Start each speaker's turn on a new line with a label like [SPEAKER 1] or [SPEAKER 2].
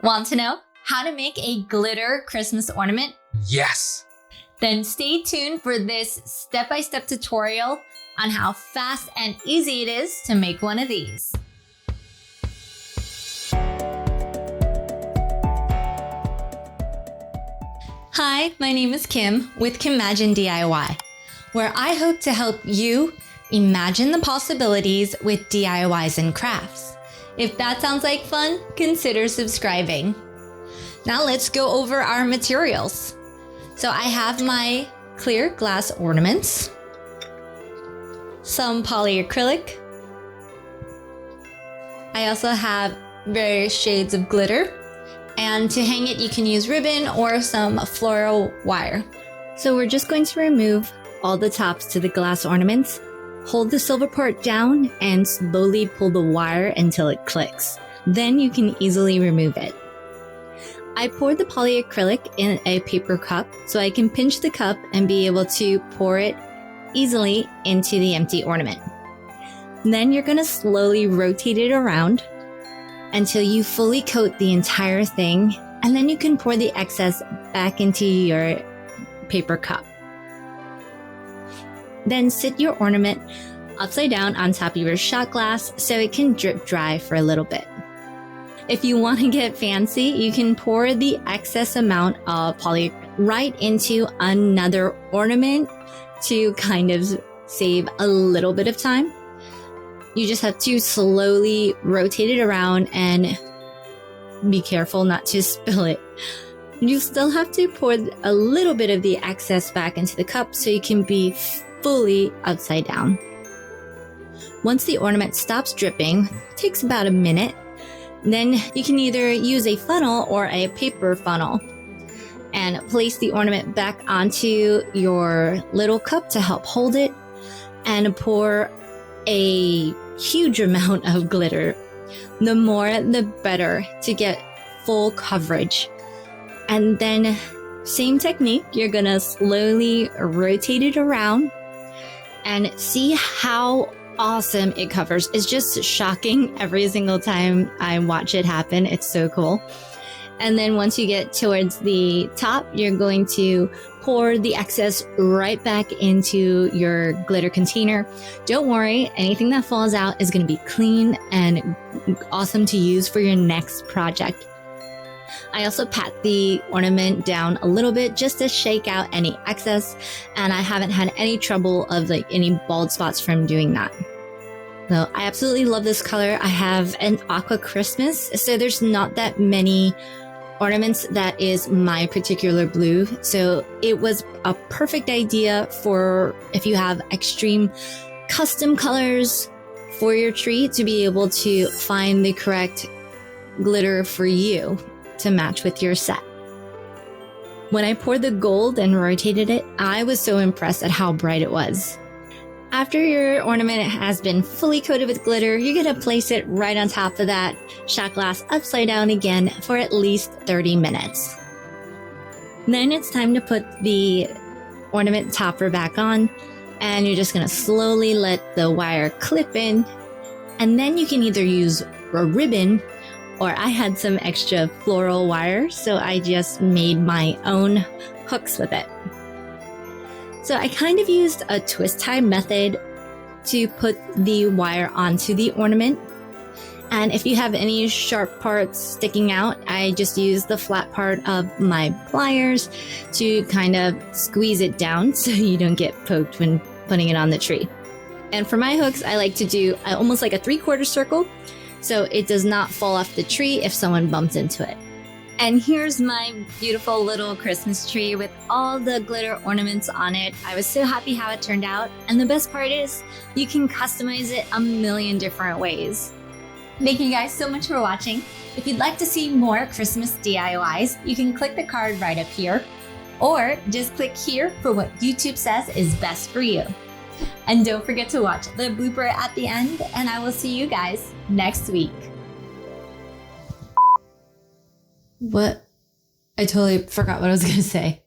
[SPEAKER 1] Want to know how to make a glitter Christmas ornament?
[SPEAKER 2] Yes!
[SPEAKER 1] Then stay tuned for this step-by-step tutorial on how fast and easy it is to make one of these. Hi, my name is Kim with Kimagine DIY, where I hope to help you imagine the possibilities with DIYs and crafts. If that sounds like fun, consider subscribing. Now let's go over our materials. So I have my clear glass ornaments, some polyacrylic. I also have various shades of glitter. And to hang it, you can use ribbon or some floral wire. So we're just going to remove all the tops to the glass ornaments. Hold the silver part down and slowly pull the wire until it clicks. Then you can easily remove it. I poured the polyacrylic in a paper cup so I can pinch the cup and be able to pour it easily into the empty ornament. Then you're going to slowly rotate it around until you fully coat the entire thing, and then you can pour the excess back into your paper cup. Then sit your ornament upside down on top of your shot glass so it can drip dry for a little bit. If you want to get fancy, you can pour the excess amount of poly right into another ornament to kind of save a little bit of time. You just have to slowly rotate it around and be careful not to spill it. You still have to pour a little bit of the excess back into the cup so you can be fully upside down. Once the ornament stops dripping, it takes about a minute, then you can either use a funnel or a paper funnel and place the ornament back onto your little cup to help hold it and pour a huge amount of glitter. The more, the better to get full coverage. And then same technique, you're gonna slowly rotate it around and see how awesome it covers. It's just shocking every single time I watch it happen. It's so cool. And then once you get towards the top, you're going to pour the excess right back into your glitter container. Don't worry, anything that falls out is going to be clean and awesome to use for your next project. I also pat the ornament down a little bit just to shake out any excess, and I haven't had any trouble of any bald spots from doing that. So I absolutely love this color. I have an aqua Christmas, so there's not that many ornaments that is my particular blue. So it was a perfect idea for if you have extreme custom colors for your tree to be able to find the correct glitter for you to match with your set. When I poured the gold and rotated it, I was so impressed at how bright it was. After your ornament has been fully coated with glitter, you're going to place it right on top of that shot glass upside down again for at least 30 minutes. Then it's time to put the ornament topper back on, and you're just going to slowly let the wire clip in, and then you can either use a ribbon, or I had some extra floral wire, so I just made my own hooks with it. So I kind of used a twist tie method to put the wire onto the ornament. And if you have any sharp parts sticking out, I just use the flat part of my pliers to kind of squeeze it down so you don't get poked when putting it on the tree. And for my hooks, I like to do almost like a 3/4 circle so it does not fall off the tree if someone bumps into it. And here's my beautiful little Christmas tree with all the glitter ornaments on it. I was so happy how it turned out. And the best part is you can customize it a million different ways. Thank you guys so much for watching. If you'd like to see more Christmas DIYs, you can click the card right up here, or just click here for what YouTube says is best for you. And don't forget to watch the blooper at the end, and I will see you guys next week. What? I totally forgot what I was going to say.